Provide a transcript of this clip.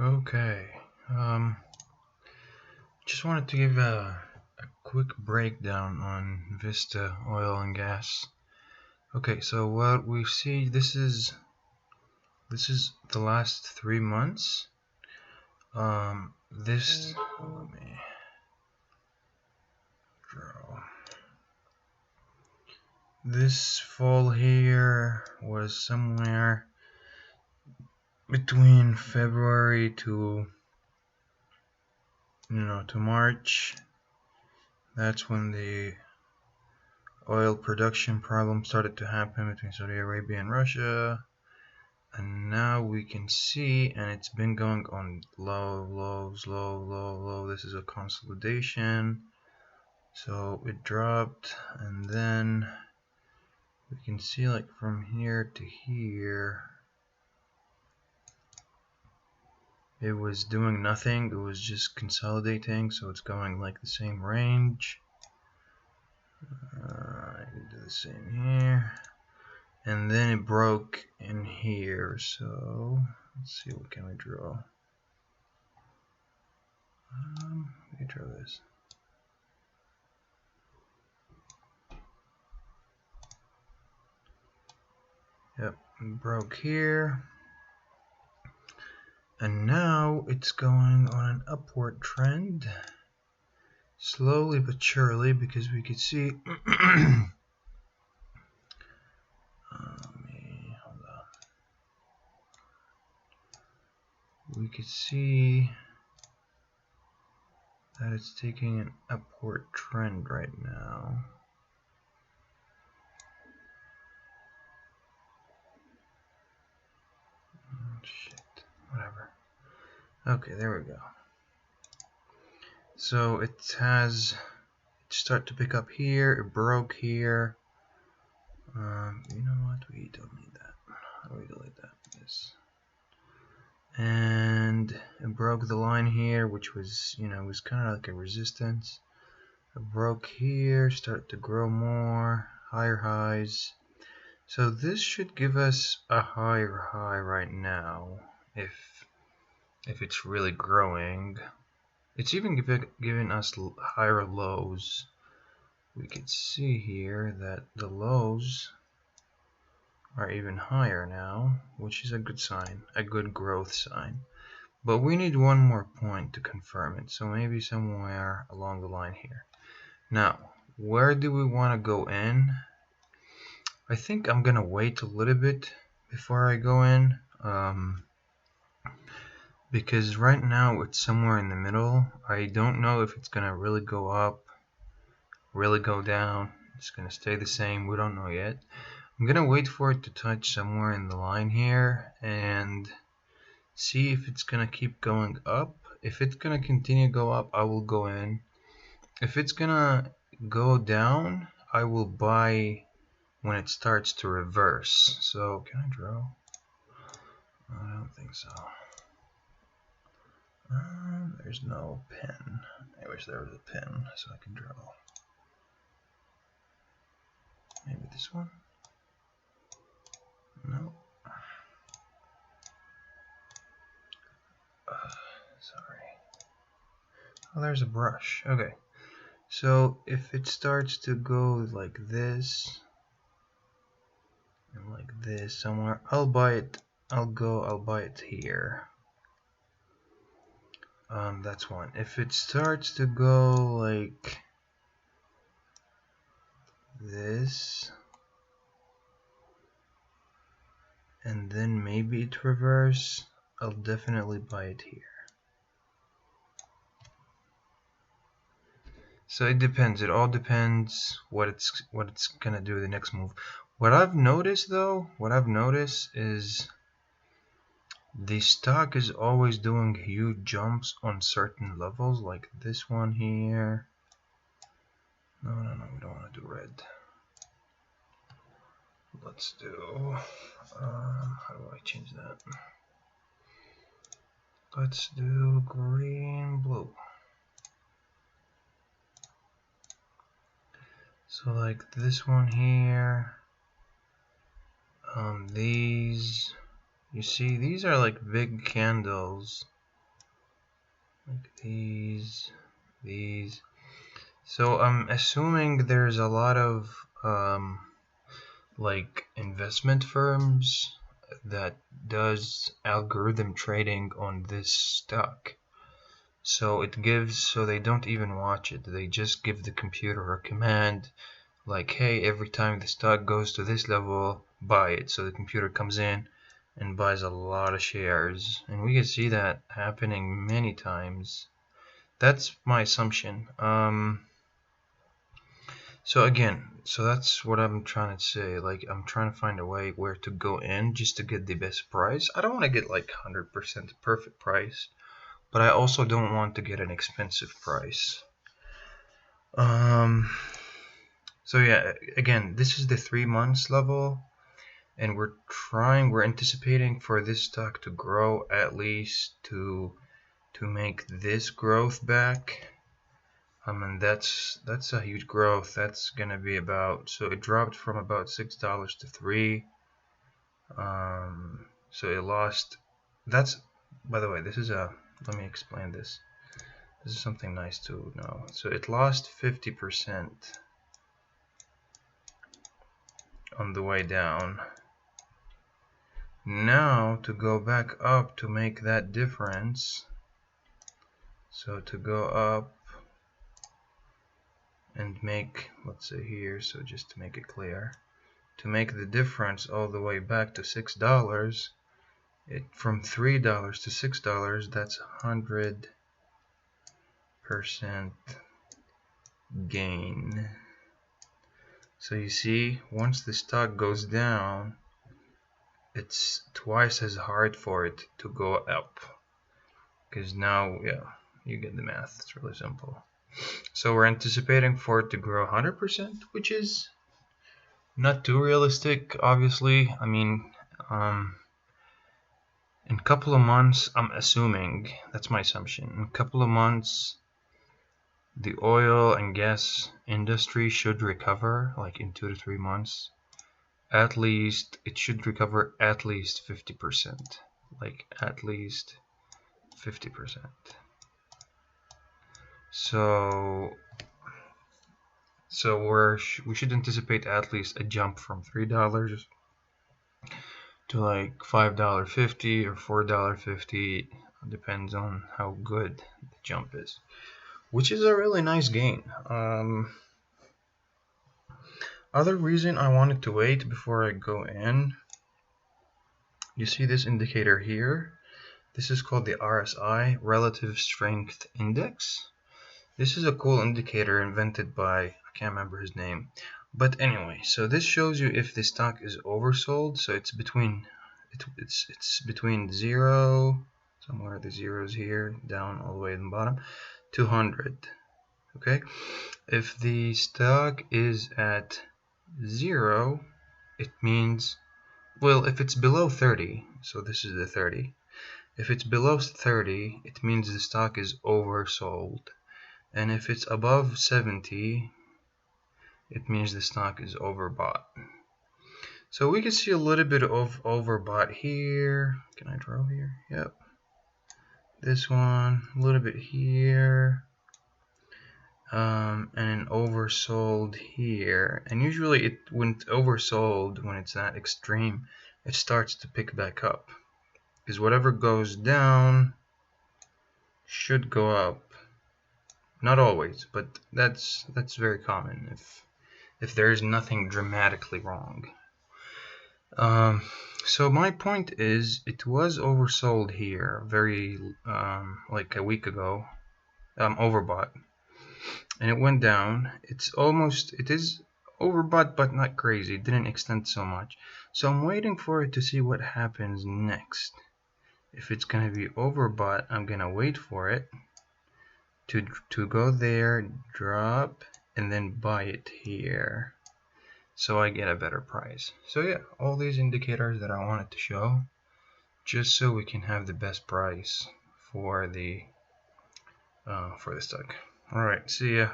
Okay, just wanted to give a quick breakdown on VIST oil and gas. Okay, so what we see, this is the last 3 months. Let me draw. This fall here was somewhere between February to March. That's when the oil production problem started to happen between Saudi Arabia and Russia. And now we can see, and it's been going on low. This is a consolidation. So it dropped, and then we can see like from here to here, it was doing nothing. It was just consolidating, so it's going like the same range. I can do the same here. And then it broke in here, so let's see, what can we draw? Let me draw this. Yep, it broke here. And now it's going on an upward trend. Slowly but surely, because we could see we could see that it's taking an upward trend right now. Shit, whatever. Okay, there we go. So it start to pick up here. It broke here. You know what? We don't need that. How do we delete that? Yes. And it broke the line here, which was, was kind of like a resistance. It broke here, started to grow more, higher highs. So this should give us a higher high right now, if it's really growing. It's even giving us higher lows. We could see here that the lows are even higher now, which is a good sign, a good growth sign. But we need one more point to confirm it, so maybe somewhere along the line here. Now, where do we want to go in? I think I'm gonna wait a little bit before I go in, because right now it's somewhere in the middle. I don't know if it's gonna really go up, really go down. It's gonna stay the same. We don't know yet. I'm gonna wait for it to touch somewhere in the line here and see if it's gonna keep going up. If it's gonna continue to go up, I will go in. If it's gonna go down, I will buy when it starts to reverse. So can I draw? I don't think so. There's no pen. I wish there was a pen so I can draw. Maybe this one? No. Sorry. Oh, there's a brush. Okay. So if it starts to go like this and like this somewhere, I'll buy it. I'll buy it here. That's one. If it starts to go like this and then maybe it reverse, I'll definitely buy it here. So it depends. It all depends what it's gonna do the next move. What I've noticed is the stock is always doing huge jumps on certain levels, like this one here. No, we don't want to do red. Let's do, how do I change that? Let's do green, blue. So like this one here, these, you see, these are like big candles like these. So I'm assuming there's a lot of like investment firms that does algorithm trading on this stock. So they don't even watch it. They just give the computer a command like, hey, every time the stock goes to this level, buy it. So the computer comes in and buys a lot of shares. And we can see that happening many times. That's my assumption. So that's what I'm trying to say. Like, I'm trying to find a way where to go in just to get the best price. I don't want to get like 100% perfect price, but I also don't want to get an expensive price. So yeah, again, this is the 3 months level, and we're anticipating for this stock to grow at least to make this growth back. And that's a huge growth. That's gonna be about, so it dropped from about $6 to $3. So it lost. That's, by the way, this is a. Let me explain this. This is something nice to know. So it lost 50% on the way down. Now to go back up to make that difference. So to go up and make, let's say here, so just to make it clear, to make the difference all the way back to $6, from $3 to $6, that's 100% gain. So you see, once the stock goes down, it's twice as hard for it to go up, because now, yeah, you get the math. It's really simple. So we're anticipating for it to grow 100%, which is not too realistic, obviously. I mean, in a couple of months, I'm assuming, that's my assumption, in a couple of months, the oil and gas industry should recover, like in 2 to 3 months. At least, it should recover at least 50%. Like, at least 50%. So we should anticipate at least a jump from $3 to like $5.50 or $4.50. Depends on how good the jump is, which is a really nice gain. Other reason I wanted to wait before I go in, you see this indicator here. This is called the RSI, Relative Strength Index. This is a cool indicator invented by, I can't remember his name. But anyway, so this shows you if the stock is oversold. So it's between it's between 0, somewhere the zeros here, down all the way at the bottom, 200. Okay, if the stock is at 0, it means, well, if it's below 30, so this is the 30. If it's below 30, it means the stock is oversold. And if it's above 70, it means the stock is overbought. So we can see a little bit of overbought here. Can I draw here? Yep. This one, a little bit here. And an oversold here. And usually when it's oversold, when it's that extreme, it starts to pick back up. Because whatever goes down should go up. Not always, but that's very common if there is nothing dramatically wrong. So my point is, it was oversold here very like a week ago, overbought, and it went down. It is overbought, but not crazy. It didn't extend so much. So I'm waiting for it to see what happens next. If it's gonna be overbought, I'm gonna wait for it to go there, drop, and then buy it here, so I get a better price. So yeah, all these indicators that I wanted to show, just so we can have the best price for the stock. All right, see ya.